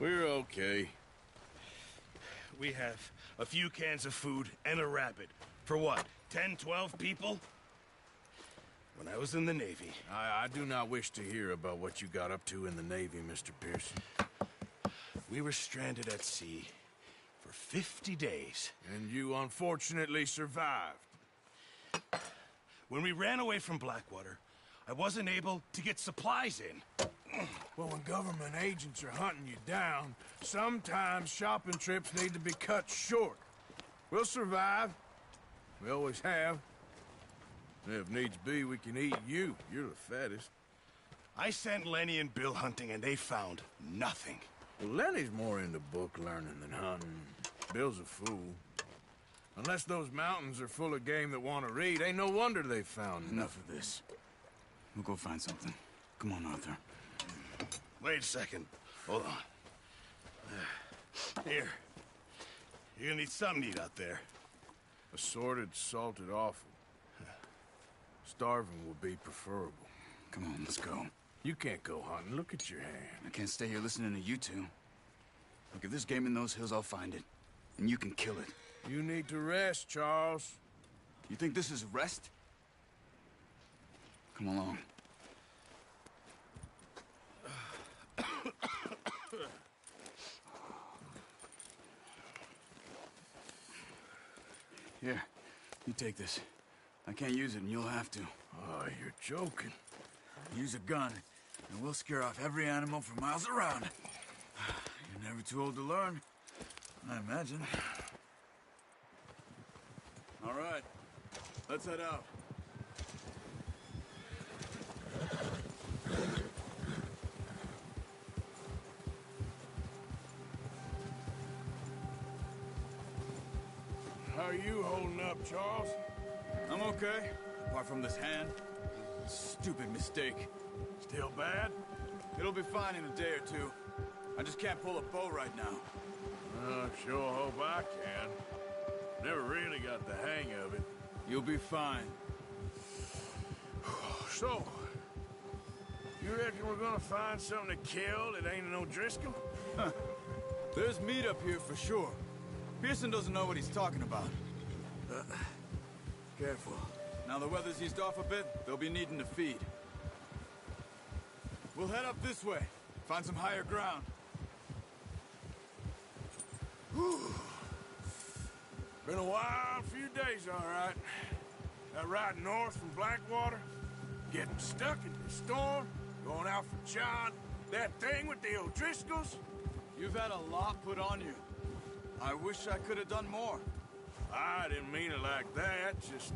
We're okay. We have a few cans of food and a rabbit. For what, 10, 12 people? When I was in the Navy... I do not wish to hear about what you got up to in the Navy, Mr. Pearson. We were stranded at sea for 50 days. And you unfortunately survived. When we ran away from Blackwater, I wasn't able to get supplies in. Well, when government agents are hunting you down, sometimes shopping trips need to be cut short. We'll survive. We always have. If needs be, we can eat you. You're the fattest. I sent Lenny and Bill hunting, and they found nothing. Well, Lenny's more into book learning than hunting. Bill's a fool. Unless those mountains are full of game that want to read, ain't no wonder they found Enough of this. We'll go find something. Come on, Arthur. Wait a second. Hold on. Here. You're gonna need something to eat out there. Assorted, salted offal. Starving will be preferable. Come on, let's go. You can't go hunting. Look at your hand. I can't stay here listening to you two. Look, if there's game in those hills, I'll find it. And you can kill it. You need to rest, Charles. You think this is rest? Come along. Here, you take this. I can't use it, and you'll have to. Oh, you're joking. Use a gun, and we'll scare off every animal for miles around. You're never too old to learn, I imagine. All right, let's head out. How are you holding up, Charles? I'm okay, apart from this hand. Stupid mistake. Still bad? It'll be fine in a day or two. I just can't pull a bow right now. Sure hope I can. Never really got the hang of it. You'll be fine. So, you reckon we're gonna find something to kill that ain't no Driscoll? There's meat up here for sure. Pearson doesn't know what he's talking about. Careful. Now the weather's eased off a bit, they'll be needing to feed. We'll head up this way. Find some higher ground. Whew. Been a wild few days, all right. That ride north from Blackwater, getting stuck in the storm, going out for John, that thing with the O'Driscolls. You've had a lot put on you. I wish I could have done more. I didn't mean it like that, just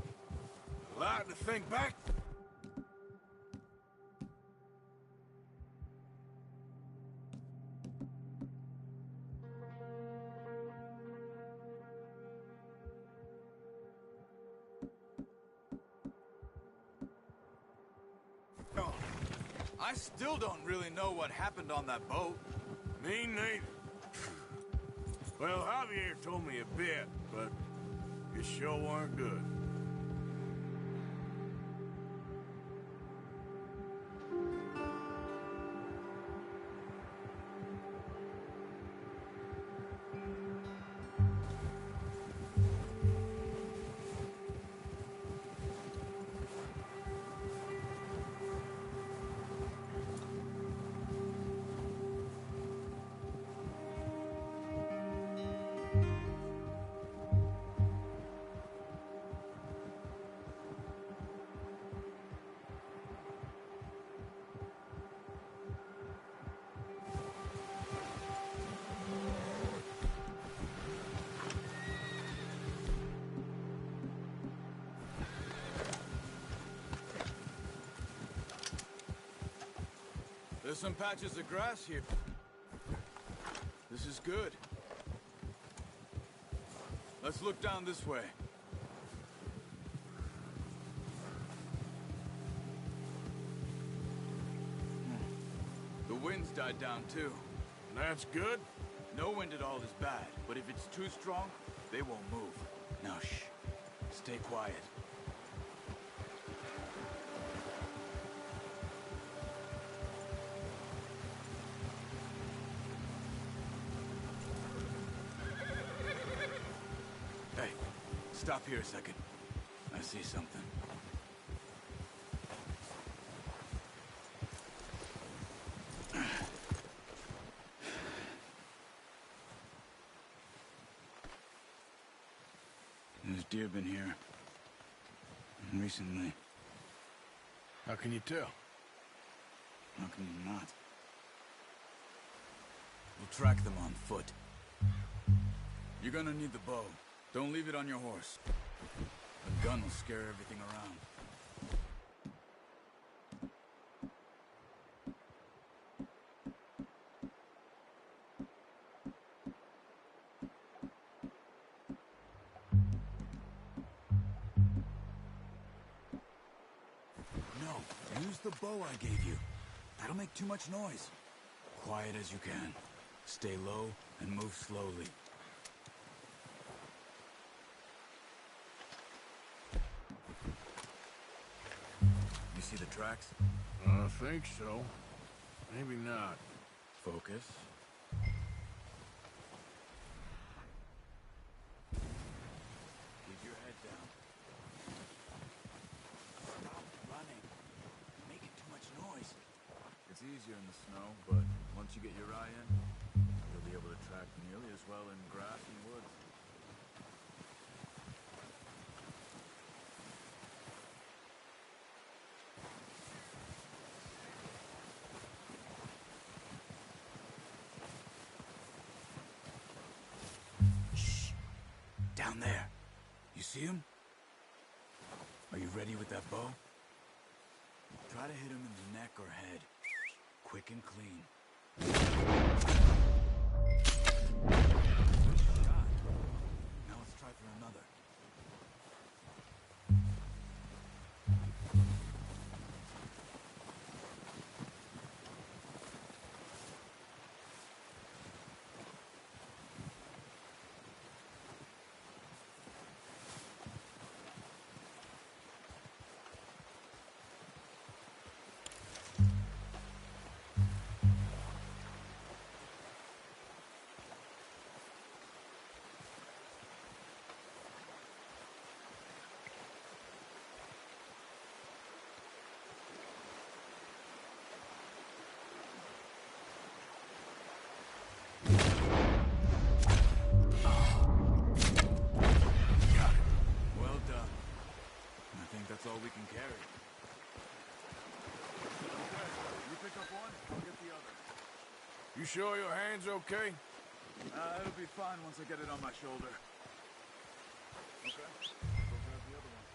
a lot to think back. No, I still don't really know what happened on that boat. Me neither. Well, Javier told me a bit, but it sure weren't good. There's some patches of grass here. This is good. Let's look down this way. The wind's died down too. That's good. No wind at all is bad, but if it's too strong, they won't move. Now shh. Stay quiet. Stop here a second. I see something. There's deer been here. Recently. How can you tell? How can you not? We'll track them on foot. You're gonna need the bow. Don't leave it on your horse. The gun will scare everything around. No, use the bow I gave you. That'll make too much noise. Quiet as you can. Stay low and move slowly. You see the tracks? I think so. Maybe not. Focus. Keep your head down. Stop running. You're making too much noise. It's easier in the snow, but once you get your eye in, you'll be able to track nearly as well in grass and woods. Down there. You see him? Are you ready with that bow? Try to hit him in the neck or head. Quick and clean. Good shot. Now let's try for another. That's all we can carry. Okay, you pick up one, I'll get the other. You sure your hand's okay? It'll be fine once I get it on my shoulder. Okay, go grab the other one.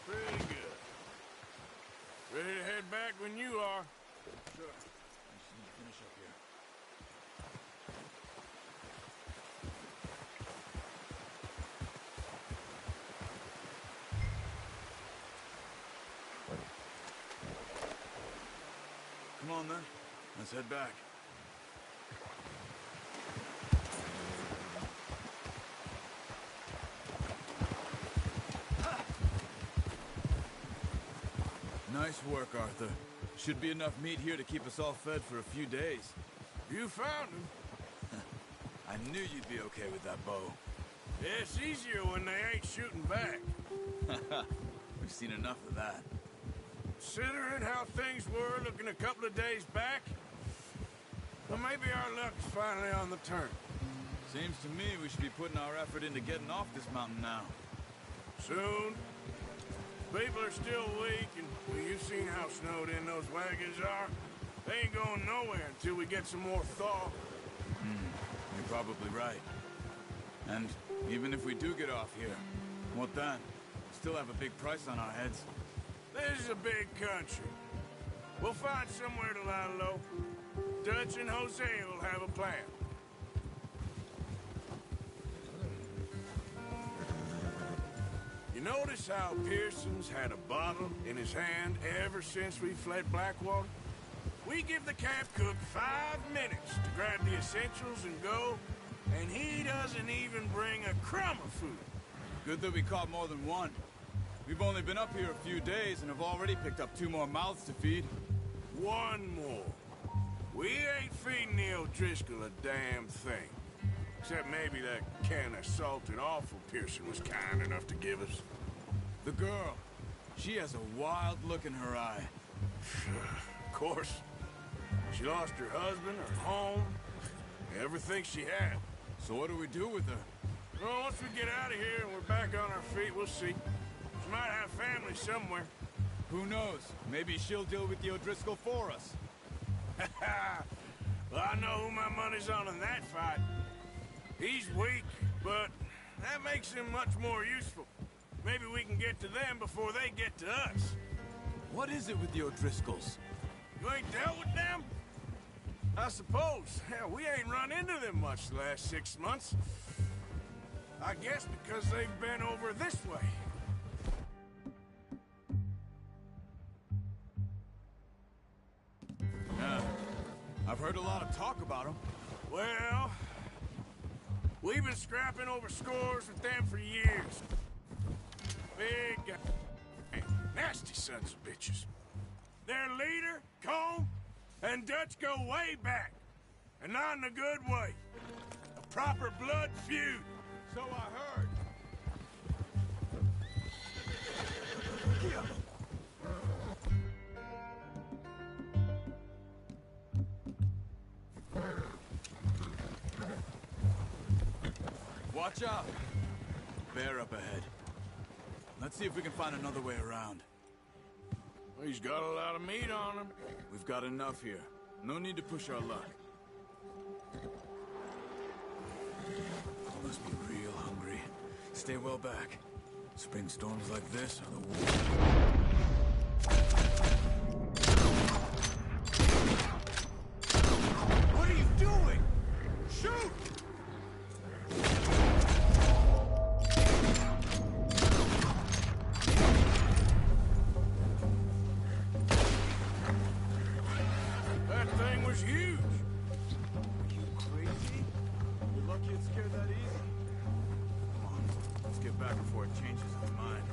Pretty good. Ready to head back when you are. Sure. I just need to finish up here. Come on, then. Let's head back. Nice work, Arthur. Should be enough meat here to keep us all fed for a few days. You found him. I knew you'd be okay with that bow. Yeah, it's easier when they ain't shooting back. We've seen enough of that. Considering how things were looking a couple of days back, well, maybe our luck's finally on the turn. Seems to me we should be putting our effort into getting off this mountain now. Soon. People are still weak, and well, you've seen how snowed in those wagons are. They ain't going nowhere until we get some more thaw. You're probably right. And even if we do get off here, what then? Still have a big price on our heads. This is a big country. We'll find somewhere to lie low. Dutch and Jose will have a plan. You notice how Pearson's had a bottle in his hand ever since we fled Blackwater? We give the camp cook 5 minutes to grab the essentials and go, and he doesn't even bring a crumb of food. Good that we caught more than one. We've only been up here a few days and have already picked up 2 more mouths to feed. 1 more. We ain't feeding the O'Driscoll a damn thing. Except maybe that can of salted offal Pearson was kind enough to give us. The girl. She has a wild look in her eye. Of course. She lost her husband, her home, everything she had. So what do we do with her? Well, once we get out of here and we're back on our feet, we'll see. She might have family somewhere. Who knows? Maybe she'll deal with the O'Driscoll for us. Well, I know who my money's on in that fight. He's weak, but that makes him much more useful. Maybe we can get to them before they get to us. What is it with the O'Driscolls? You ain't dealt with them? I suppose. Hell, we ain't run into them much the last 6 months. I guess because they've been over this way. Yeah, I've heard a lot of talk about them. Well, we've been scrapping over scores with them for years. Big guy. Nasty sons of bitches. Their leader, Cole, and Dutch go way back. And not in a good way. A proper blood feud. So I heard. Watch out! Bear up ahead. Let's see if we can find another way around. Well, he's got a lot of meat on him. We've got enough here. No need to push our luck. You must be real hungry. Stay well back. Spring storms like this are the worst. What are you doing? Shoot! That thing was huge. Are you crazy? You're lucky it scared that easy. Come on, let's get back before it changes its mind.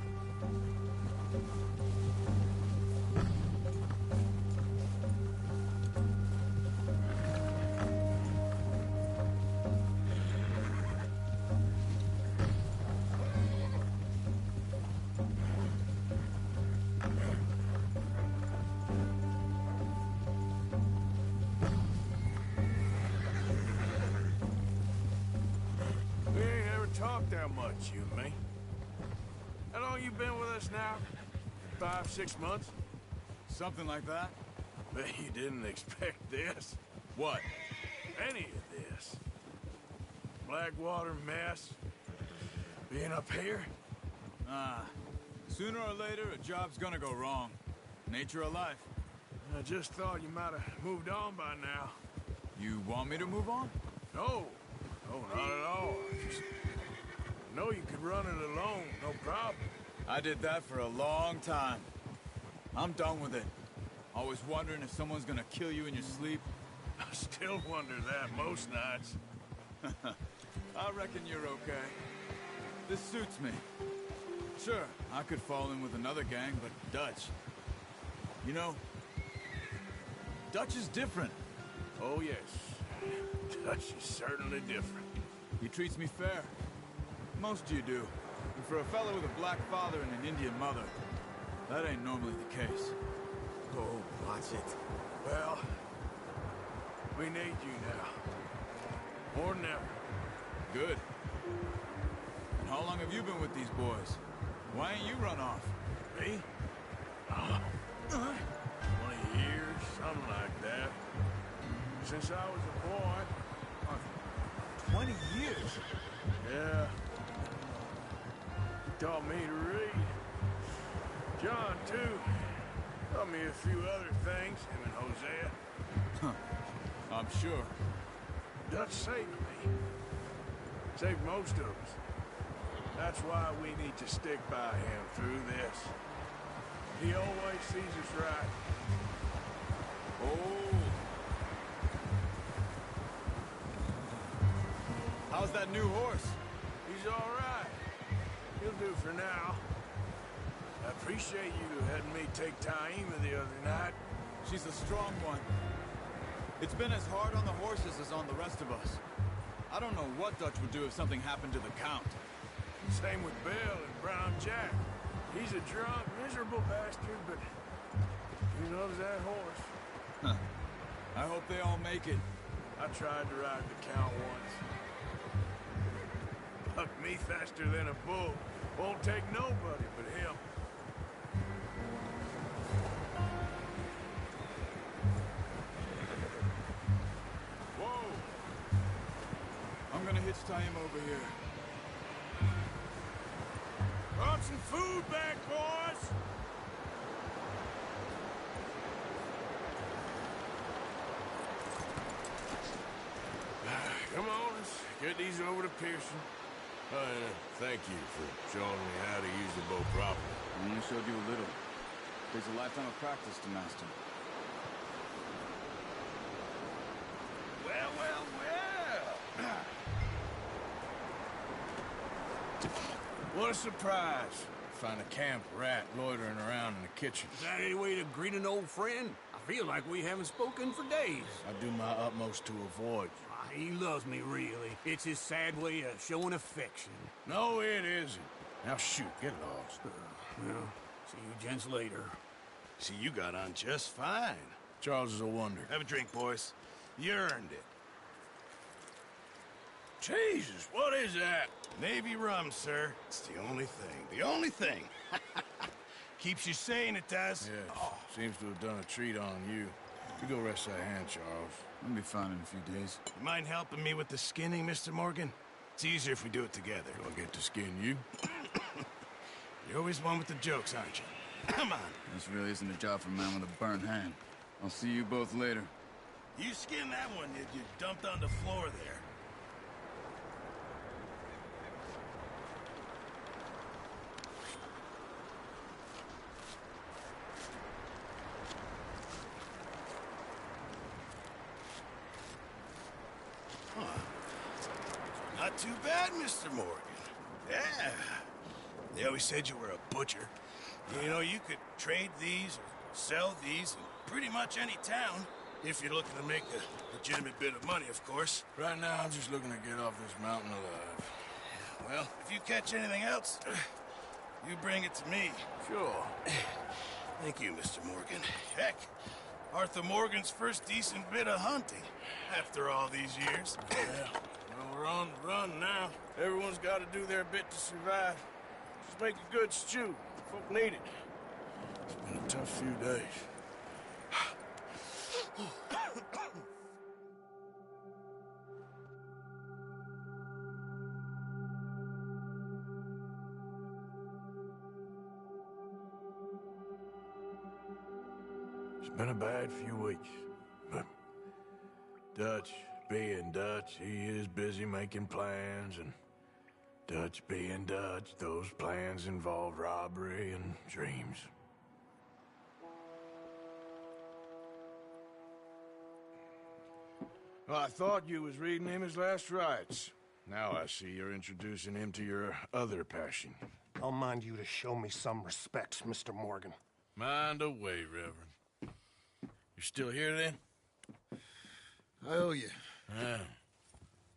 We ain't ever talked that much, you and me. How long you been with us now? 5, 6 months? Something like that? Bet you didn't expect this. What? Any of this. Blackwater mess. Being up here? Ah, sooner or later, a job's gonna go wrong. Nature of life. I just thought you might have moved on by now. You want me to move on? No. No, not at all. Just know you could run it alone, no problem. I did that for a long time. I'm done with it. Always wondering if someone's gonna kill you in your sleep. I still wonder that most nights. I reckon you're okay. This suits me. Sure, I could fall in with another gang, but Dutch... You know, Dutch is different. Oh, yes. Dutch is certainly different. He treats me fair. Most you do. And for a fellow with a black father and an Indian mother, that ain't normally the case. Oh, watch it. Well, we need you now. More than ever. Good. And how long have you been with these boys? Why ain't you run off? Me? 20 years, something like that. Since I was a boy. 20 years? Yeah. He taught me to read. John, too. Taught me a few other things, him and Hosea. I'm sure. Dutch saved me. Saved most of us. That's why we need to stick by him through this. He always sees us right. Oh. How's that new horse? He's all right. He'll do for now. I appreciate you letting me take Taima the other night. She's a strong one. It's been as hard on the horses as on the rest of us. I don't know what Dutch would do if something happened to the Count. Same with Bill and Brown Jack. He's a drunk, miserable bastard, but he loves that horse. Huh. I hope they all make it. I tried to ride the Count once. Bucked me faster than a bull. Won't take nobody but him. Whoa! I'm gonna hitch Taima over here. Brought some food back, boys! Come on, let's get these over to Pearson. Thank you for showing me how to use the bow properly. I only showed you a little. Takes a lifetime of practice to master. Well, well, well! What a surprise. Find a camp rat loitering around in the kitchen. Is that any way to greet an old friend? I feel like we haven't spoken for days. I do my utmost to avoid you. He loves me, really. It's his sad way of showing affection. No, it isn't. Now shoot, get lost. Well, see you gents later. See, you got on just fine. Charles is a wonder. Have a drink, boys. You earned it. Jesus, what is that? Navy rum, sir. It's the only thing. The only thing. Keeps you sane, it does. Yeah, seems to have done a treat on you. You go rest that hand, Charles. I'll be fine in a few days. You mind helping me with the skinning, Mr. Morgan? It's easier if we do it together. Do I get to skin you? You're always one with the jokes, aren't you? Come on. This really isn't a job for a man with a burnt hand. I'll see you both later. You skinned that one you dumped on the floor there. Not too bad, Mr. Morgan. Yeah. They always said you were a butcher. You know, you could trade these or sell these in pretty much any town, if you're looking to make a legitimate bit of money, of course. Right now, I'm just looking to get off this mountain alive. Well, if you catch anything else, you bring it to me. Sure. Thank you, Mr. Morgan. Heck, Arthur Morgan's first decent bit of hunting after all these years. Yeah. Well, we're on the run now. Everyone's got to do their bit to survive. Just make a good stew. Folk need it. It's been a tough few days. It's been a bad few weeks, but Dutch being Dutch, he is busy making plans, and Dutch being Dutch, those plans involve robbery and dreams. Well, I thought you was reading him his last rites. Now I see you're introducing him to your other passion. I'll mind you to show me some respect, Mr. Morgan. Mind away, Reverend. You still here, then? I owe you. Yeah.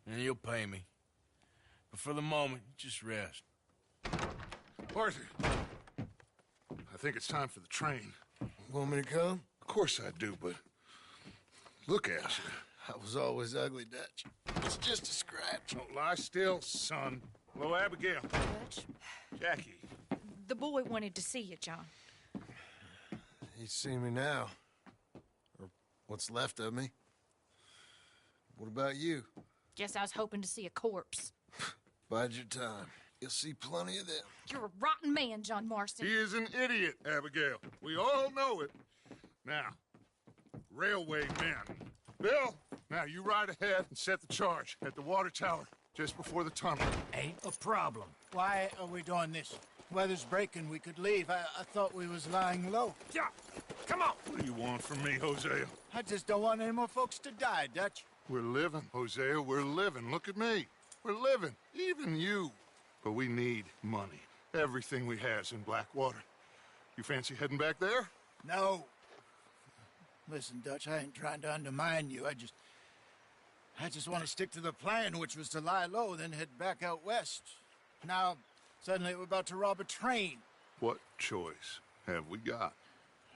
And you'll pay me. But for the moment, just rest. Arthur, I think it's time for the train. Want me to come? Of course I do, but look at you. I was always ugly, Dutch. It's just a scratch. Don't lie still, son. Hello, Abigail. Dutch, Jackie. the boy wanted to see you, John. He's seen me now. Or what's left of me. What about you? Guess I was hoping to see a corpse. Bide your time. You'll see plenty of them. You're a rotten man, John Marston. He is an idiot, Abigail. We all know it. Now, railway men. Bill, now you ride ahead and set the charge at the water tower just before the tunnel. Ain't a problem. Why are we doing this? Weather's breaking. We could leave. I thought we was lying low. Yeah, come on. What do you want from me, Hosea? I just don't want any more folks to die, Dutch. We're living, Hosea. We're living. Look at me. We're living. Even you. But we need money. Everything we has in Blackwater. You fancy heading back there? No. Listen, Dutch, I ain't trying to undermine you. I just want to stick to the plan, which was to lie low, then head back out west. Now, suddenly we're about to rob a train. What choice have we got?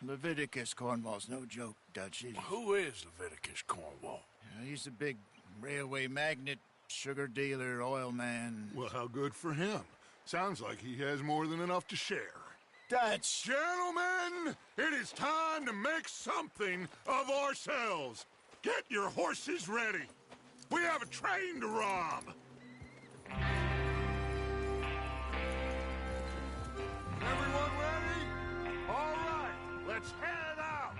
Leviticus Cornwall's no joke, Dutch. Who is Leviticus Cornwall? He's a big railway magnate, sugar dealer, oil man. Well, how good for him. Sounds like he has more than enough to share. Dutch! Gentlemen, it is time to make something of ourselves. Get your horses ready. We have a train to rob. Everyone ready? All right, let's head out.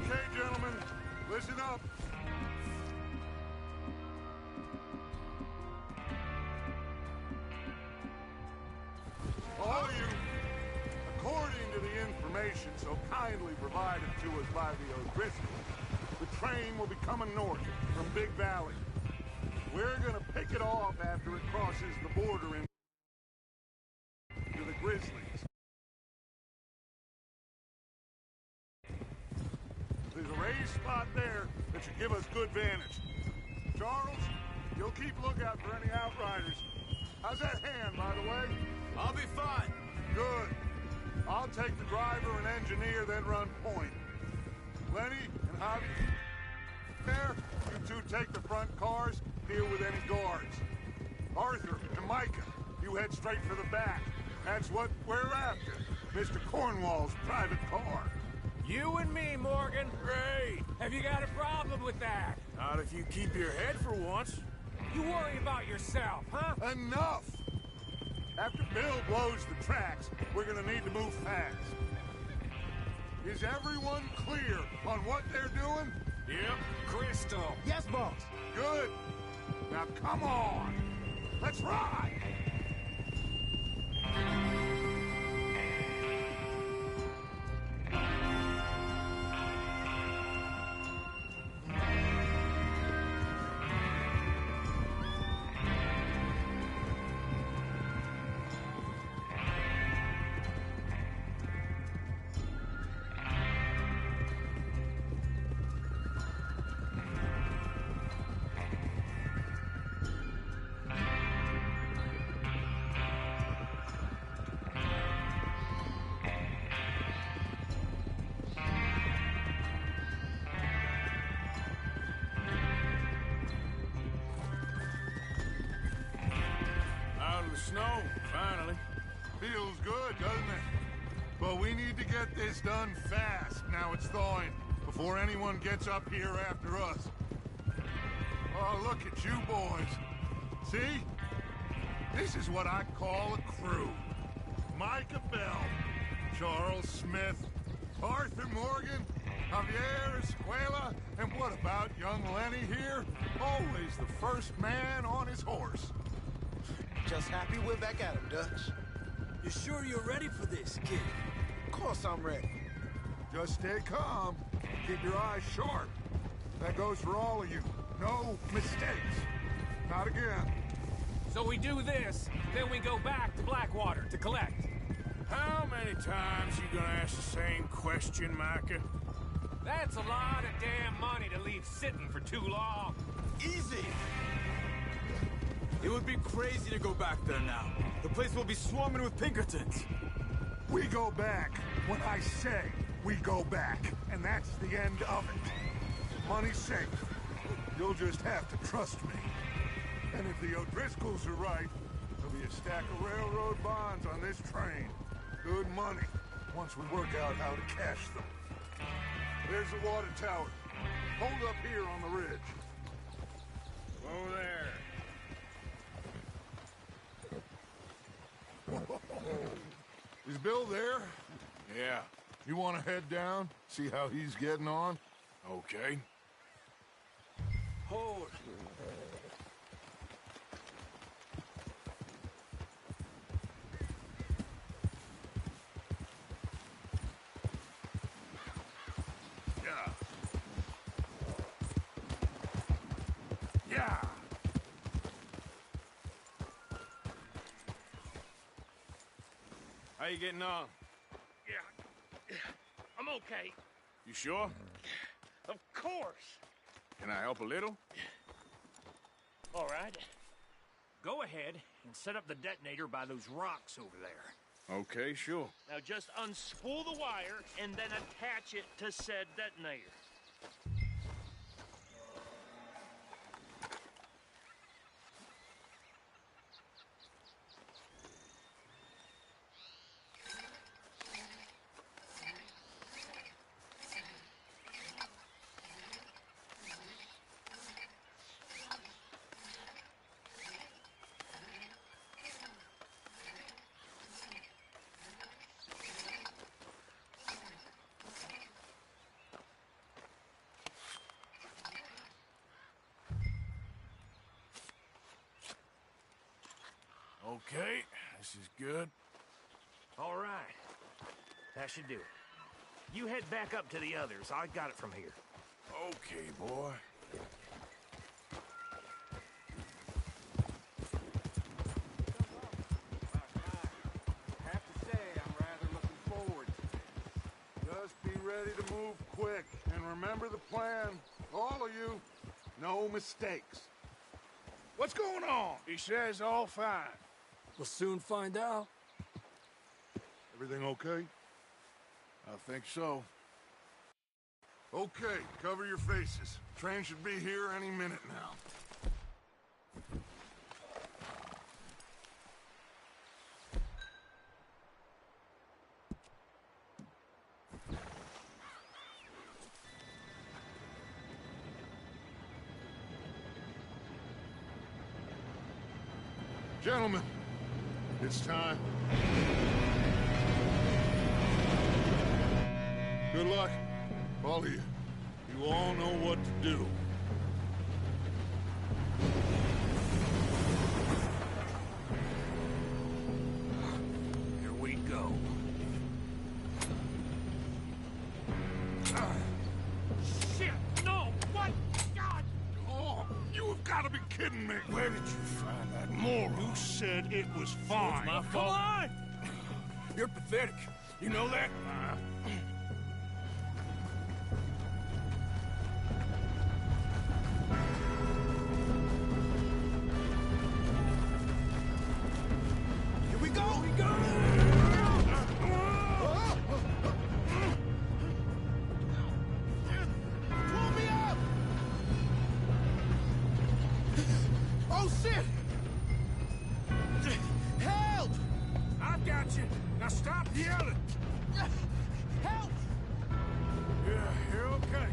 Okay, gentlemen, listen up. All of you, according to the information so kindly provided to us by the O'Driscoll, the train will be coming north from Big Valley. We're gonna pick it off after it crosses the border into the Grizzlies. There's a raised spot there that should give us good vantage. Charles, you'll keep lookout for any outriders. How's that hand, by the way? I'll be fine. Good. I'll take the driver and engineer, then run point. Lenny and Javi, there, you two take the front cars, deal with any guards. Arthur and Micah, you head straight for the back. That's what we're after. Mr. Cornwall's private car. You and me, Morgan. Great. Have you got a problem with that? Not if you keep your head for once. You worry about yourself, huh? Enough! After Bill blows the tracks, we're gonna need to move fast. Is everyone clear on what they're doing? Yep. Crystal. Yes, boss. Good. Now come on. Let's ride. Out of the snow, finally. Feels good, doesn't it? But we need to get this done fast now it's thawing, before anyone gets up here after us. Oh, look at you boys. See? This is what I call a crew. Micah Bell, Charles Smith, Arthur Morgan, Javier Escreva, and what about young Lenny here? Always the first man on his horse. Just happy we're back at him, Dutch. You sure you're ready for this, kid? Of course I'm ready. Just stay calm. Keep your eyes sharp. That goes for all of you. No mistakes. Not again. So we do this, then we go back to Blackwater to collect. How many times you gonna ask the same question, Micah? That's a lot of damn money to leave sitting for too long. Easy! It would be crazy to go back there now. The place will be swarming with Pinkertons. We go back when I say we go back. And that's the end of it. Money's safe. You'll just have to trust me. And if the O'Driscolls are right, there'll be a stack of railroad bonds on this train. Good money, once we work out how to cash them. There's the water tower. Hold up here on the ridge. Over there. Is Bill there? Yeah, You want to head down, see how he's getting on? okay. Hold. Yeah. Yeah. How you getting on? Yeah. I'm okay. You sure? Of course. Can I help a little? All right. Go ahead and set up the detonator by those rocks over there. Okay, sure. Now just unspool the wire and then attach it to said detonator. Okay, this is good. All right. That should do it. You head back up to the others. I got it from here. Okay, boy. Have to say, I'm rather looking forward to it. Just be ready to move quick, and remember the plan. All of you, no mistakes. What's going on? He says all fine. We'll soon find out. Everything okay? I think so. Okay, cover your faces. Train should be here any minute now. Gentlemen, it's time. Good luck, all of you. You all know what to do. Here we go. Shit! No! What? God! Oh, you have got to be kidding me. Where did you find that moron? You said it was fine. It's my fault. Come on! You're pathetic. You know that? Here we go! Here we go! Pull me up! Oh, shit! Help! I've got you. Now stop yelling. Help! Yeah, you're okay.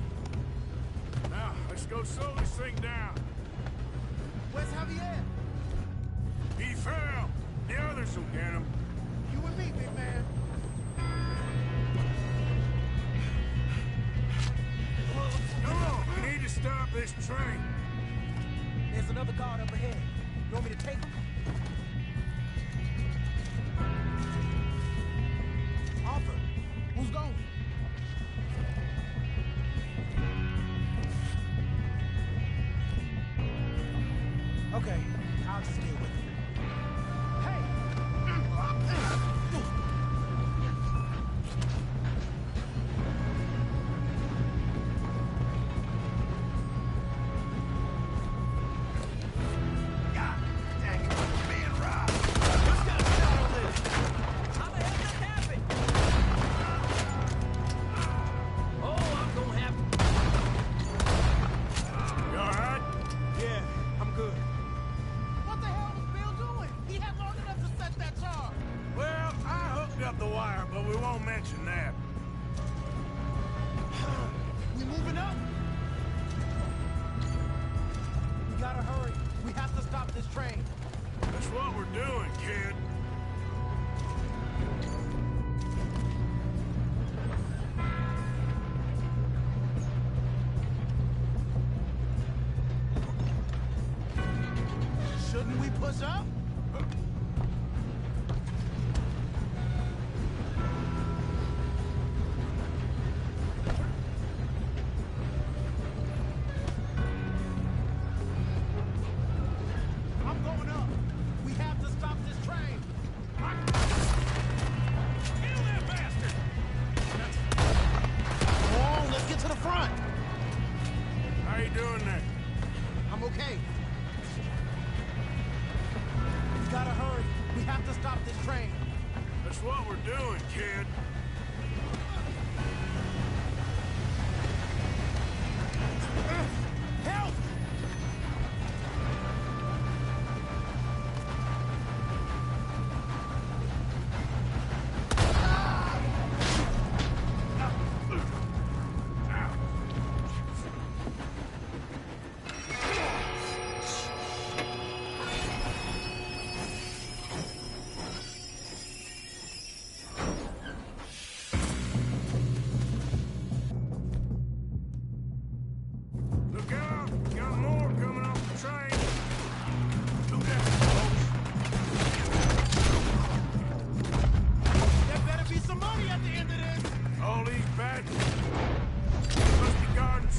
Now, let's go slow this thing down. Where's Javier? He fell. The others will get him. You and me, big man. Come on, we need to stop this train. There's another guard up ahead. You want me to take him? Arthur, who's going? Okay, I'll just deal with it. Hey! God dang it, we're being robbed. Who's got a shot on this? How the hell did this happen? Oh, I'm gonna have... You all right? Yeah, I'm good. What the hell was Bill doing? He had long enough to set that charge. Well, I hooked up the wire, but we won't mention that. We moving up? We gotta hurry. We have to stop this train. That's what we're doing, kid.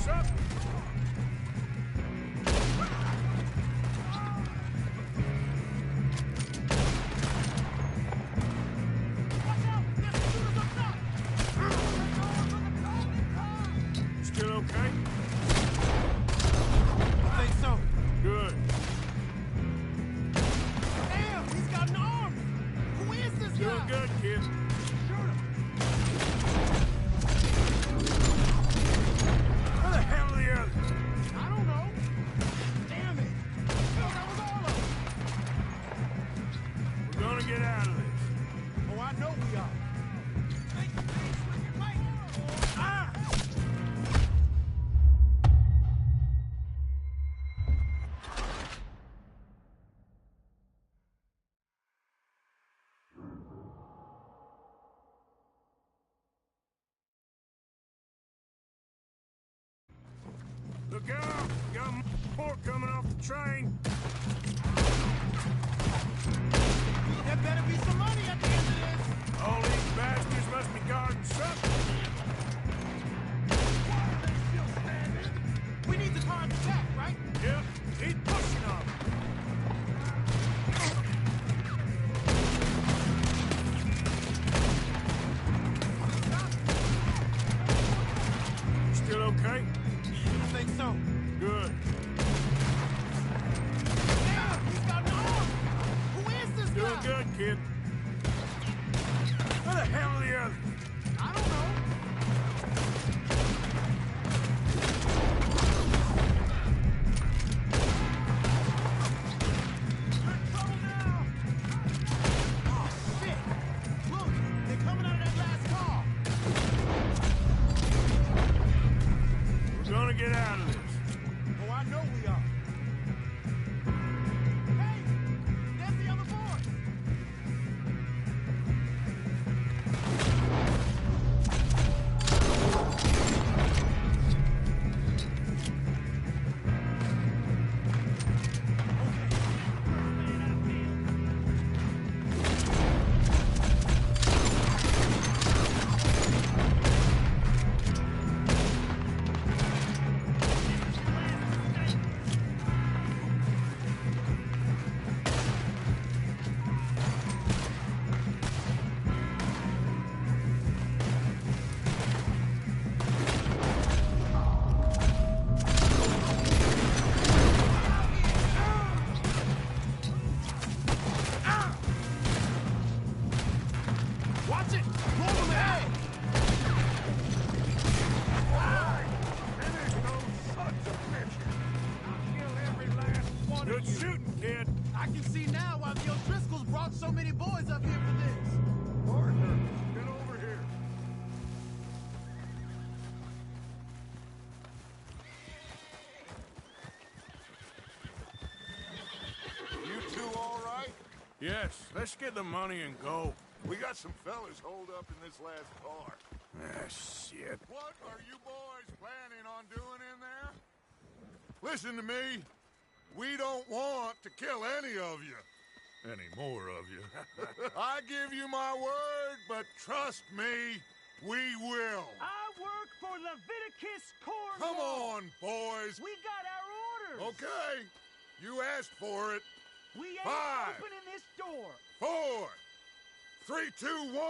something? Still okay? I think so. Good. Damn, he's got an arm! Who is this Doing guy? good, kid. Shoot him! Where the hell are the others? I don't know. Damn it! Yo, that was all of them. We're gonna get out of this. Oh, I know we are. Ah! Look out! We got more coming off the train. There better be some money at the end of this. All these bastards must be guarding something. We need the car back, right? Yep, keep pushing on. Still okay? I think so. Good. Damn, he's got an arm! Who is this Doing guy? good, kid. Where the hell are the others? I don't know. You're in trouble now! Oh, shit! Look, they're coming out of that last car! We're gonna get out of this. Oh, I know we are. Hey! There's the other boys! Watch it! Roll them ahead! Good shooting, kid. I can see now why the O'Driscolls brought so many boys up here for this. Partner, get over here. You two all right? Yes, let's get the money and go. We got some fellas holed up in this last car. Ah, shit. What are you boys planning on doing in there? Listen to me. We don't want to kill any of you. Any more of you. I give you my word, but trust me, we will. I work for Leviticus Corps. Come on, boys. We got our orders. Okay. You asked for it. We ain't 5, opening this door. 4, 3, 2, 1.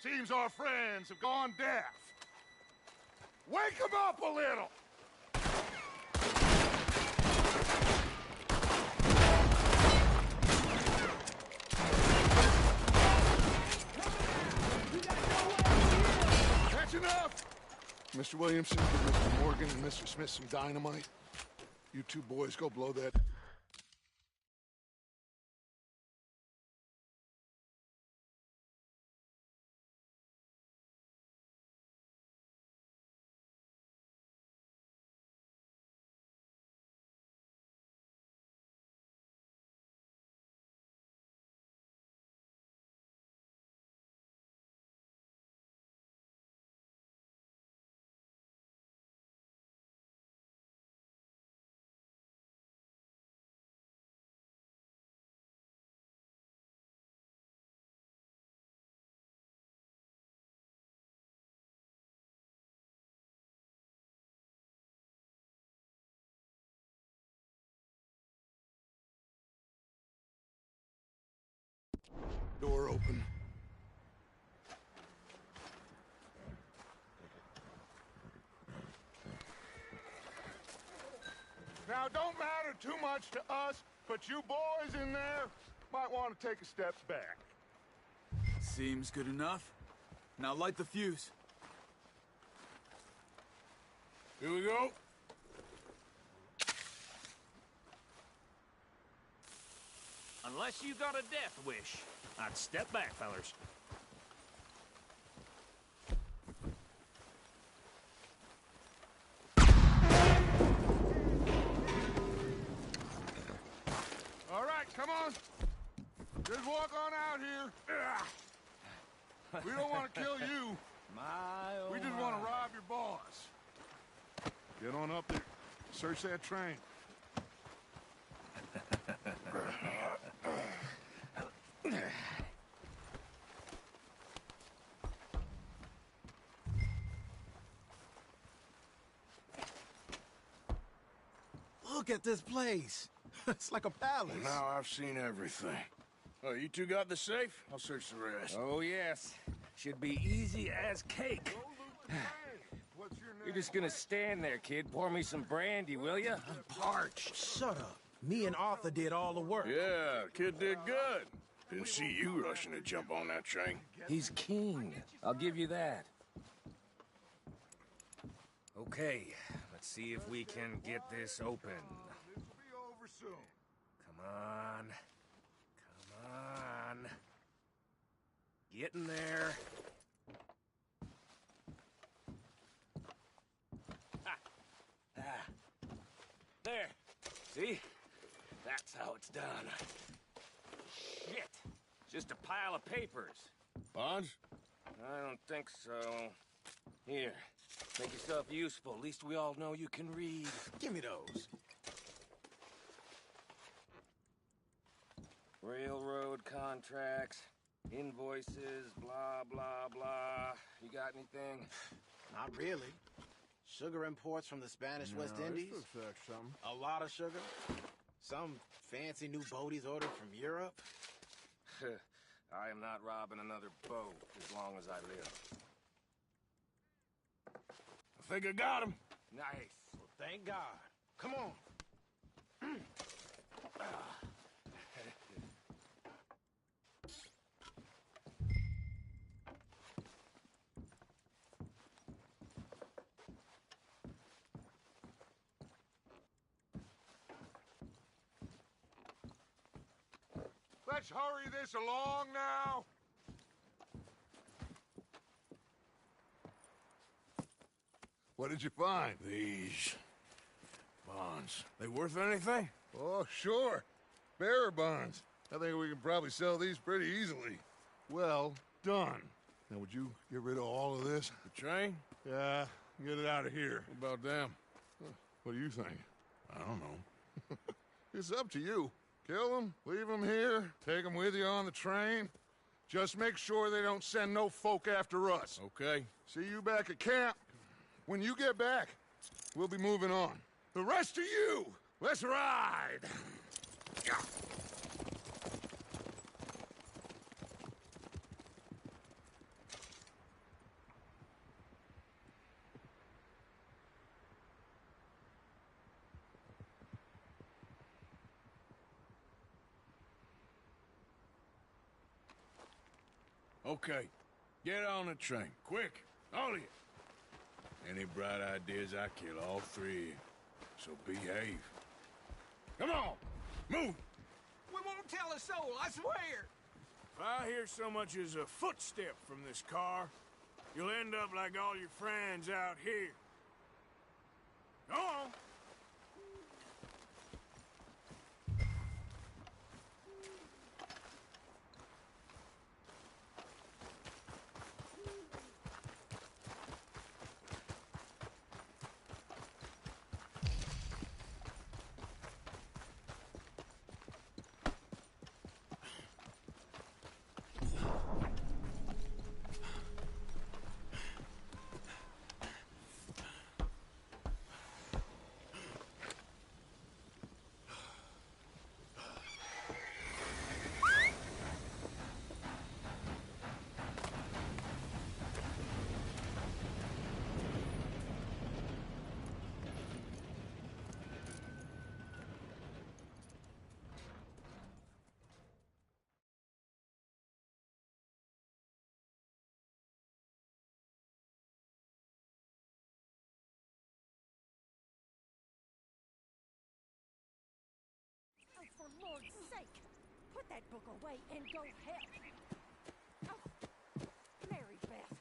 Seems our friends have gone deaf. Wake them up a little. That's enough. Mr. Williamson, give Mr. Morgan and Mr. Smith some dynamite. You two boys go blow that Door open. Now, don't matter too much to us, but you boys in there might want to take a step back. Seems good enough. Now light the fuse. Here we go. Unless you got a death wish, I'd step back, fellers. All right, come on. Just walk on out here. We don't want to kill you. We just want to rob your boss. Get on up there. Search that train. Look at this place. It's like a palace. Now I've seen everything. Oh, you two got the safe? I'll search the rest. Oh, yes. Should be easy as cake. What's your name? You're just gonna stand there, kid. Pour me some brandy, will you? I'm parched. Shut up. Me and Arthur did all the work. Yeah, kid did good. Didn't see you rushing to jump on that train. He's keen. I'll give you that. Okay, let's see if we can get this open. This will be over soon. Come on. Come on. Get in there. There. See? That's how it's done. Shit. Just a pile of papers. Bonds? I don't think so. Here. Make yourself useful. At least we all know you can read. Give me those. Railroad contracts, invoices, blah, blah, blah. You got anything? Not really. Sugar imports from the Spanish West Indies. A lot of sugar. Some fancy new boaties ordered from Europe. I am not robbing another boat as long as I live. I think I got him. Nice. Well, thank God. Come on. Let's hurry this along now. What did you find? These bonds. They worth anything? Oh, sure. Bearer bonds. I think we can probably sell these pretty easily. Well done. Now, would you get rid of all of this? The train? Yeah, get it out of here. What about them? What do you think? I don't know. It's up to you. Kill them, leave them here, take them with you on the train. Just make sure they don't send no folk after us. Okay. See you back at camp. When you get back, we'll be moving on. The rest of you, let's ride! Okay. Get on the train. Quick. All of you. Any bright ideas, I kill all three of you. So behave. Come on! Move! We won't tell a soul, I swear! If I hear so much as a footstep from this car, you'll end up like all your friends out here. Go on! Lord's sake! Put that book away and go help. Oh, Mary Beth.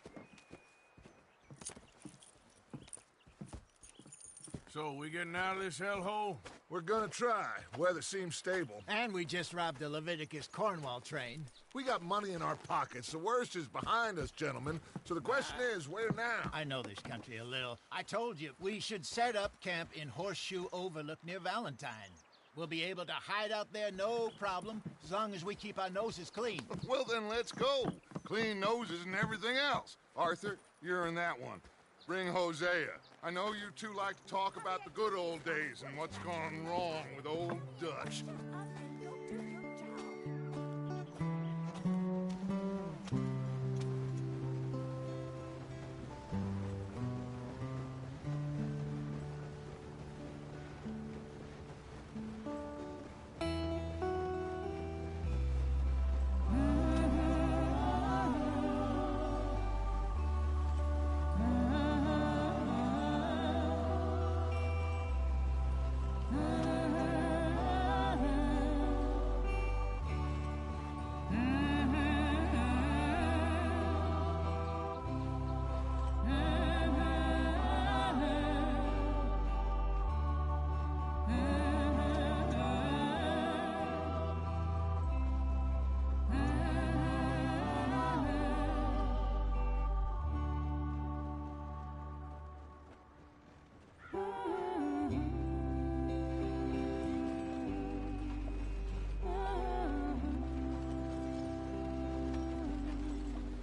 So, we getting out of this hellhole? We're gonna try. Weather seems stable. And we just robbed the Leviticus Cornwall train. We got money in our pockets. The worst is behind us, gentlemen. So the question is, where now? I know this country a little. I told you, we should set up camp in Horseshoe Overlook near Valentine. We'll be able to hide out there, no problem, as long as we keep our noses clean. Well, then let's go. Clean noses and everything else. Arthur, you're in that one. Bring Hosea. I know you two like to talk about the good old days and what's gone wrong with old Dutch.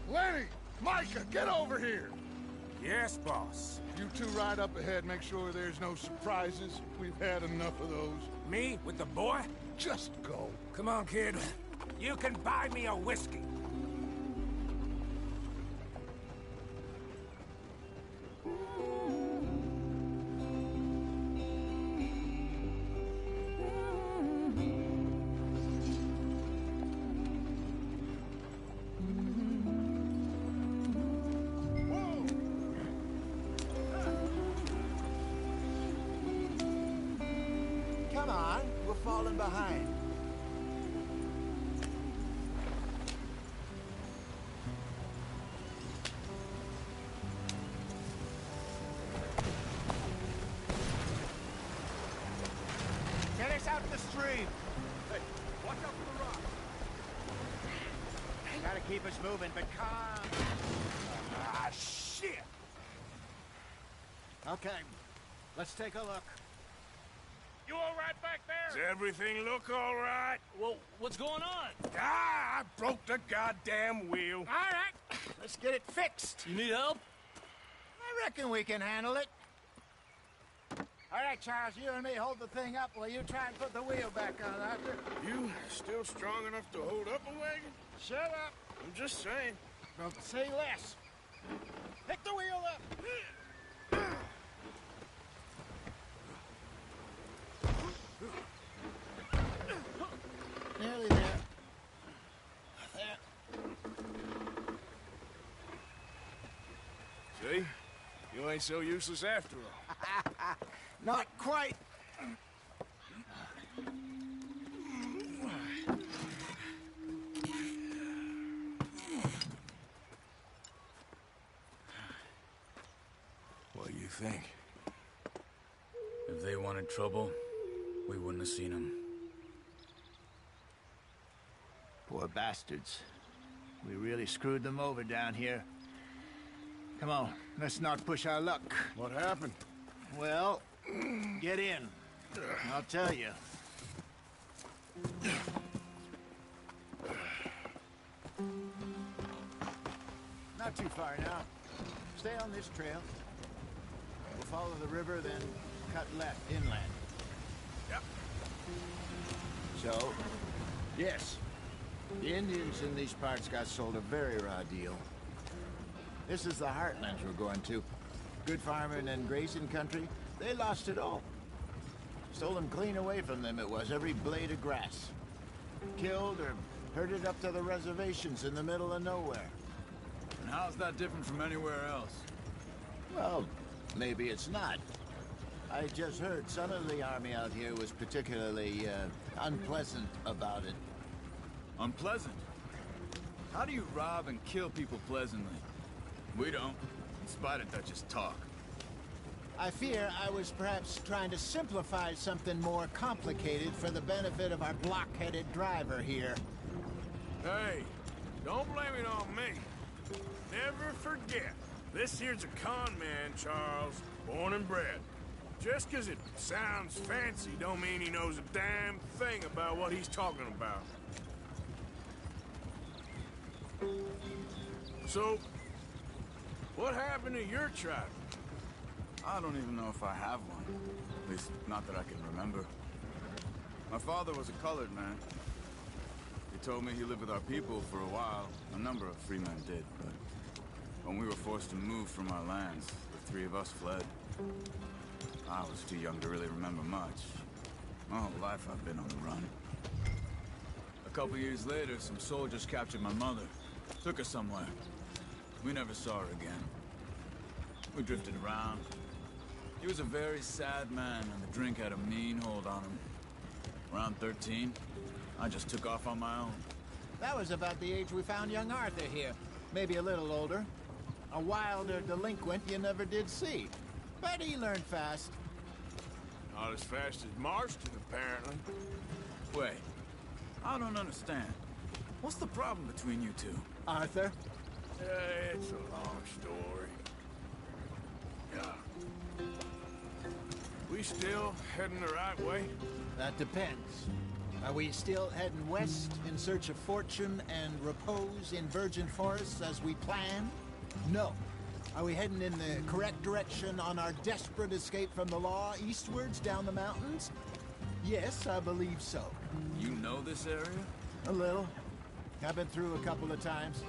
Lenny! Micah, get over here! Yes, boss. You two ride up ahead, make sure there's no surprises. We've had enough of those. Me with the boy? Just go. Come on, kid. You can buy me a whiskey. Come on, we're falling behind. Get us out the stream. Hey, watch out for the rock. Gotta keep us moving, but calm. Ah, shit! Okay, let's take a look. You all right back there? Does everything look all right? Well, what's going on? Ah, I broke the goddamn wheel. All right, let's get it fixed. You need help? I reckon we can handle it. All right, Charles, you and me hold the thing up while you try and put the wheel back on, Arthur. You still strong enough to hold up a wagon? Shut up. I'm just saying. Don't say less. Pick the wheel up. Nearly there. See? You ain't so useless after all. Not quite. What do you think? If they wanted trouble, we wouldn't have seen them. Poor bastards. We really screwed them over down here. Come on, let's not push our luck. What happened? Well, get in. I'll tell you. Not too far now. Stay on this trail. We'll follow the river, then cut left inland. Yep. So, yes, the Indians in these parts got sold a very raw deal. This is the heartlands we're going to. Good farming and grazing country, they lost it all. Stolen clean away from them it was, every blade of grass. Killed or herded up to the reservations in the middle of nowhere. And how's that different from anywhere else? Well, maybe it's not. I just heard some of the army out here was particularly, unpleasant about it. Unpleasant? How do you rob and kill people pleasantly? We don't, in spite of Dutch's talk. I fear I was perhaps trying to simplify something more complicated for the benefit of our block-headed driver here. Hey, don't blame it on me. Never forget, this here's a con man, Charles, born and bred. Just 'cause it sounds fancy don't mean he knows a damn thing about what he's talking about. So, what happened to your tribe? I don't even know if I have one. At least, not that I can remember. My father was a colored man. He told me he lived with our people for a while. A number of free men did, but when we were forced to move from our lands, the three of us fled. I was too young to really remember much. My whole life I've been on the run. A couple years later, some soldiers captured my mother. Took her somewhere. We never saw her again. We drifted around. He was a very sad man, and the drink had a mean hold on him. Around 13, I just took off on my own. That was about the age we found young Arthur here. Maybe a little older. A wilder delinquent you never did see. But he learned fast. Not as fast as Marston, apparently. Wait, I don't understand. What's the problem between you two? Arthur? It's a long story. Yeah. We still heading the right way? That depends. Are we still heading west in search of fortune and repose in virgin forests as we planned? No. Are we heading in the correct direction on our desperate escape from the law eastwards down the mountains? Yes, I believe so. You know this area? A little. I've been through a couple of times.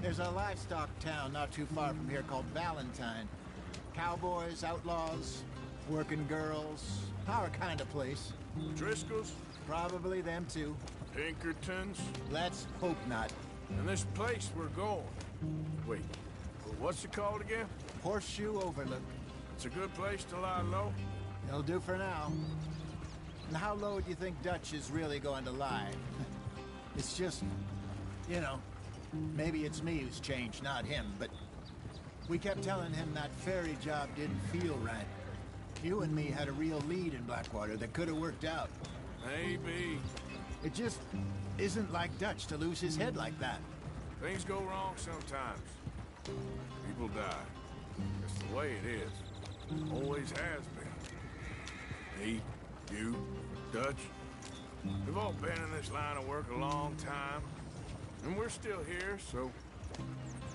There's a livestock town not too far from here called Valentine. Cowboys, outlaws, working girls, our kind of place. Driscoll's? Probably them too. Pinkertons? Let's hope not. And this place we're going. Wait, what's it called again? Horseshoe Overlook. It's a good place to lie low? It'll do for now. And how low do you think Dutch is really going to lie? It's just, you know, maybe it's me who's changed, not him, but we kept telling him that ferry job didn't feel right. You and me had a real lead in Blackwater that could have worked out. Maybe. It just isn't like Dutch to lose his head like that. Things go wrong sometimes. People die. It's the way it is. Always has been. Me, you, Dutch. We've all been in this line of work a long time. And we're still here, so...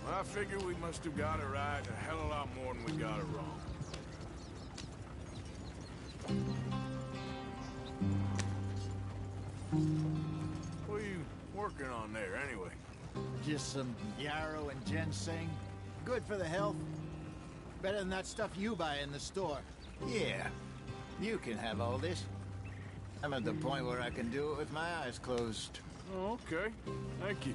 well, I figure we must have got it right a hell of a lot more than we got it wrong. What are you working on there, anyway? Just some yarrow and ginseng. Good for the health. Better than that stuff you buy in the store. Yeah, you can have all this. I'm at the point where I can do it with my eyes closed. Oh, okay. Thank you.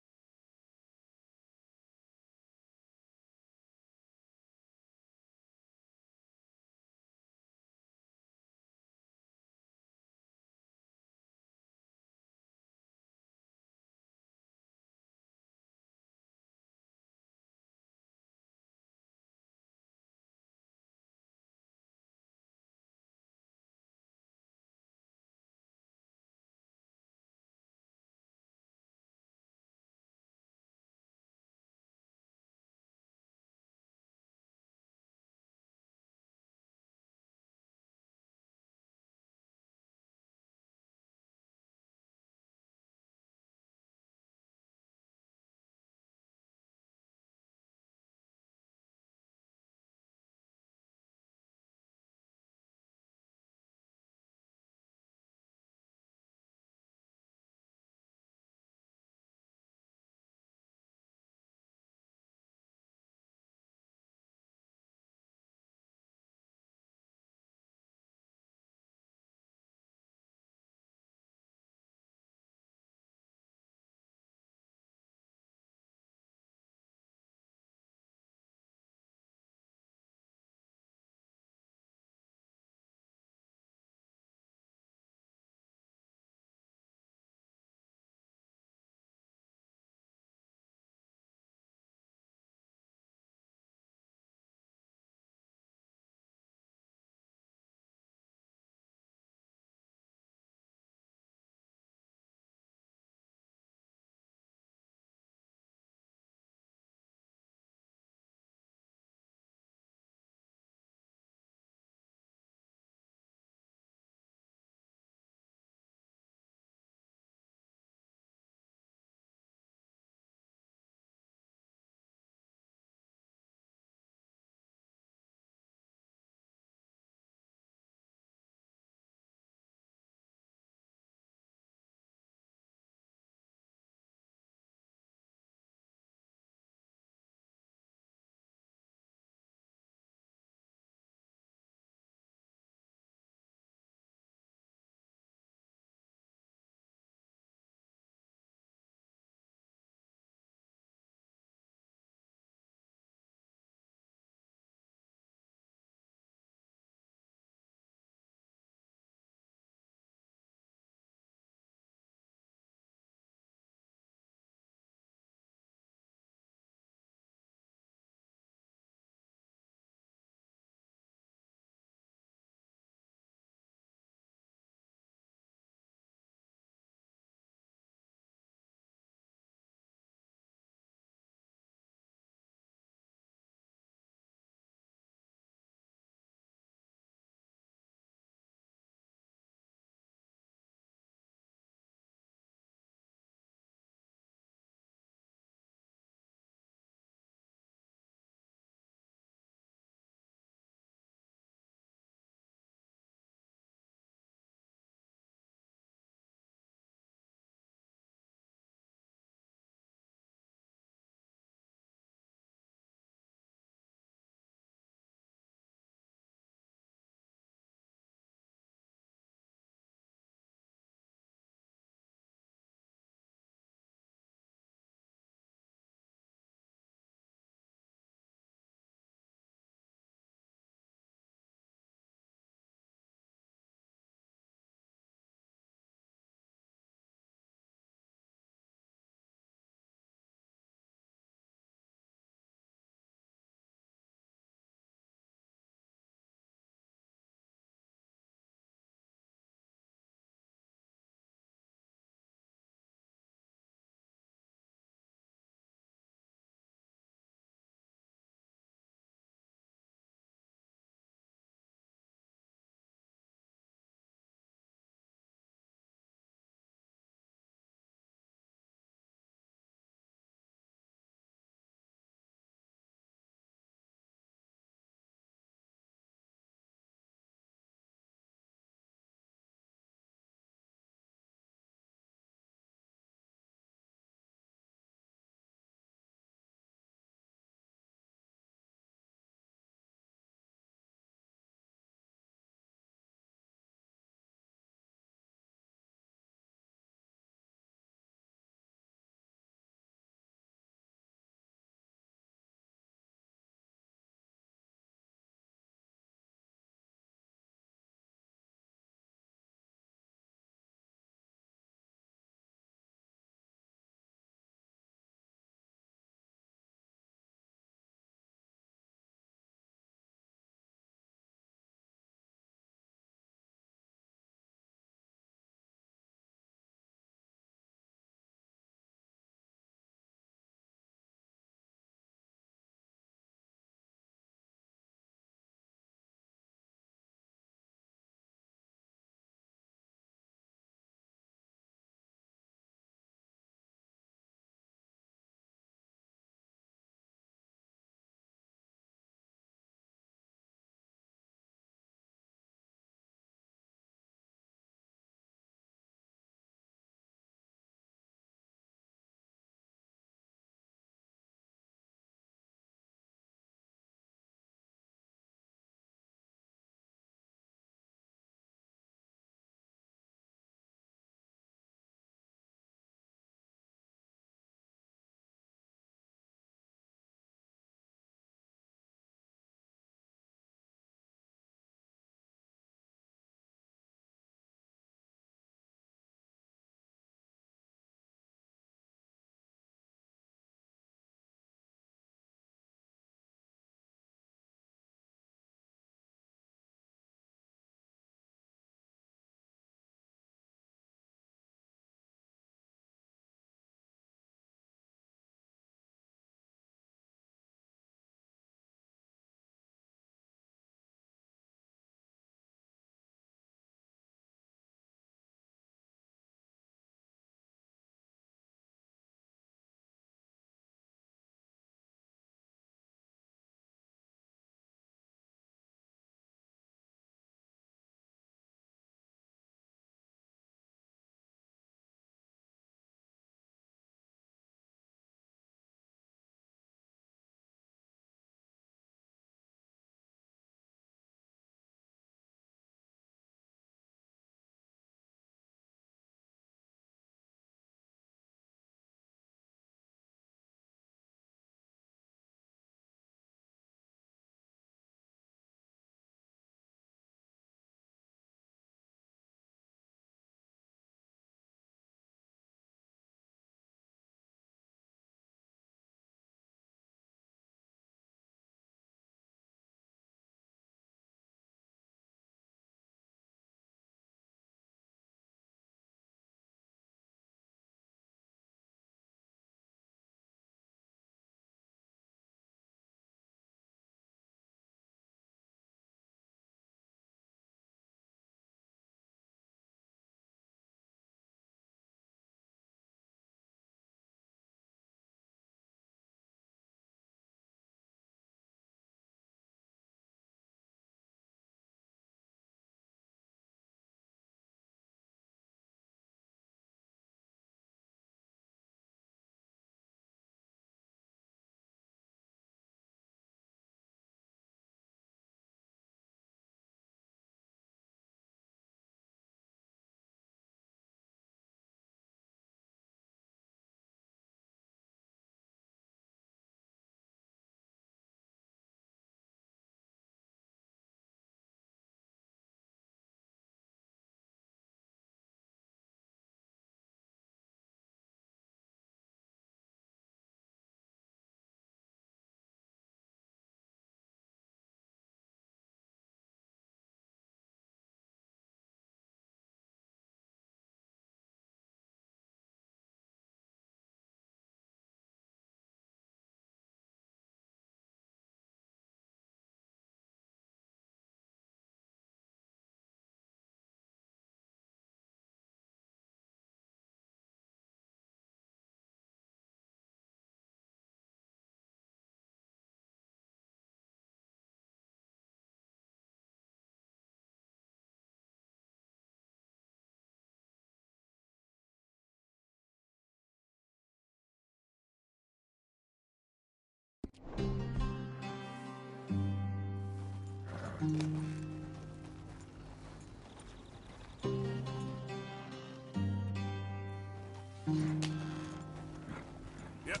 Yep.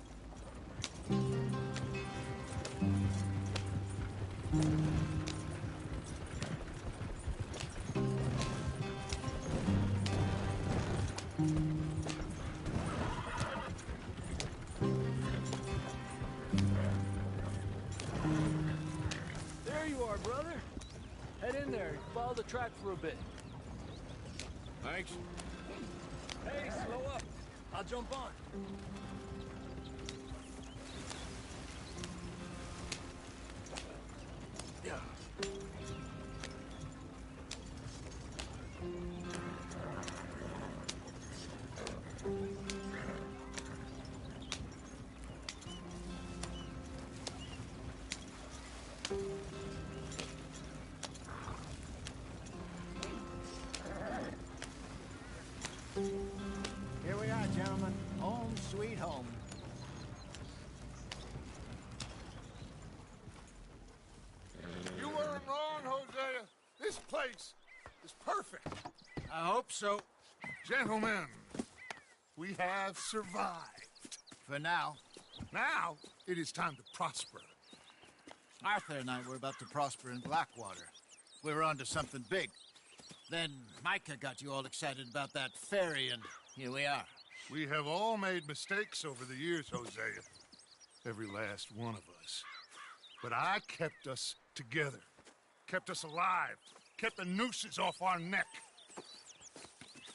There you are, brother. Head in there. Follow the track for a bit. Thanks. Hey, slow up. I'll jump on. Yeah. Here we are, gentlemen. Home sweet home. You weren't wrong, Hosea. This place is perfect. I hope so. Gentlemen, we have survived. For now. Now, it is time to prosper. Arthur and I were about to prosper in Blackwater. We were onto something big. Then Micah got you all excited about that ferry, and here we are. We have all made mistakes over the years, Hosea. Every last one of us. But I kept us together. Kept us alive. Kept the nooses off our neck.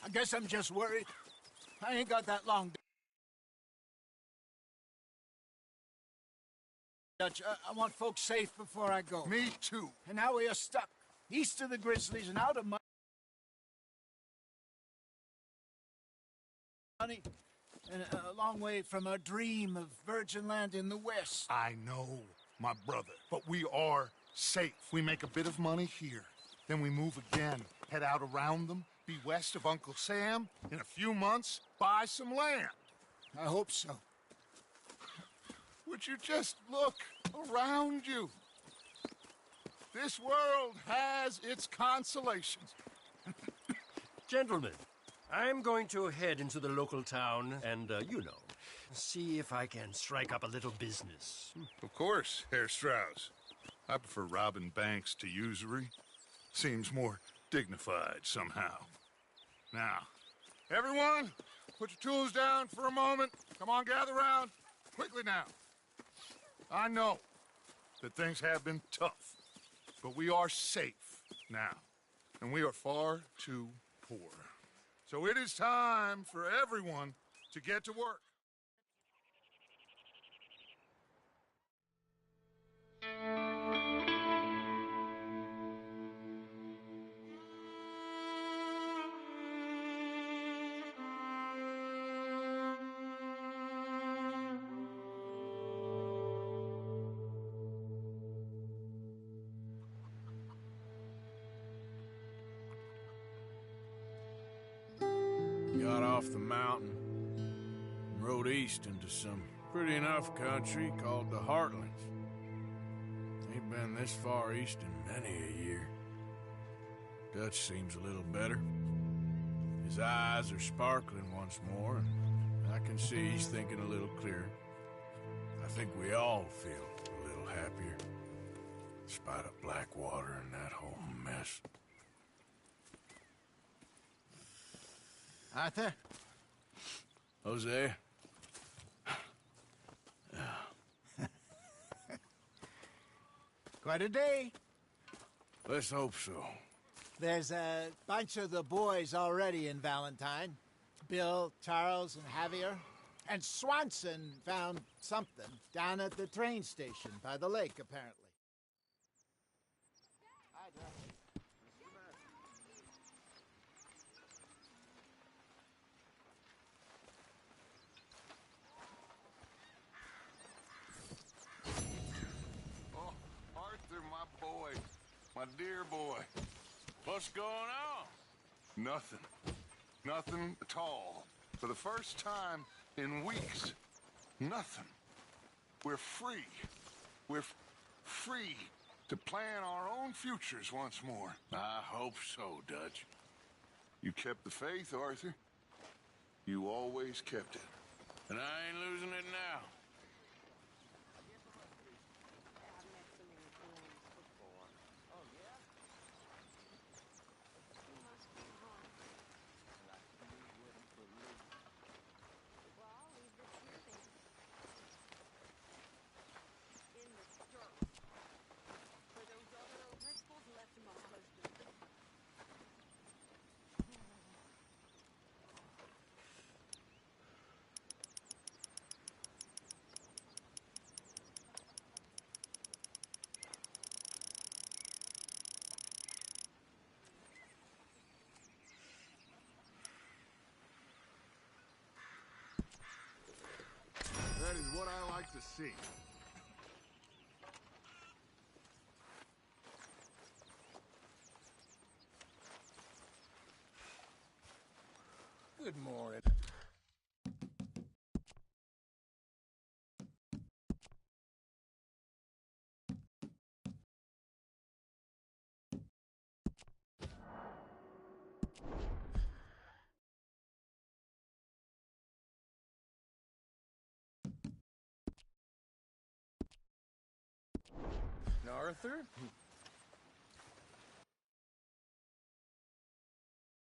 I guess I'm just worried. I ain't got that long. Dutch, I want folks safe before I go. Me too. And now we are stuck east of the Grizzlies and out of money and a long way from our dream of virgin land in the west. I know, my brother, but we are safe. We make a bit of money here, then we move again, head out around them, be west of Uncle Sam, in a few months, buy some land. I hope so. Would you just look around you? This world has its consolations. Gentlemen, I'm going to head into the local town and, see if I can strike up a little business. Of course, Herr Strauss. I prefer robbing banks to usury. Seems more dignified somehow. Now, everyone, put your tools down for a moment. Come on, gather round. Quickly now. I know that things have been tough, but we are safe now, and we are far too poor. So it is time for everyone to get to work. Got off the mountain and rode east into some pretty enough country called the Heartlands. Ain't been this far east in many a year. Dutch seems a little better. His eyes are sparkling once more, and I can see he's thinking a little clearer. I think we all feel a little happier, in spite of Blackwater and that whole mess. Arthur? Jose? Quite a day. Let's hope so. There's a bunch of the boys already in Valentine. Bill, Charles, and Javier. And Swanson found something down at the train station by the lake, apparently. Oh, Arthur, my boy. My dear boy. What's going on? Nothing. Nothing at all. For the first time in weeks. Nothing. we're free. We're free to plan our own futures once more. I hope so, Dutch. You kept the faith, Arthur. You always kept it. And I ain't losing it now. That is what I like to see. Good morning. Arthur?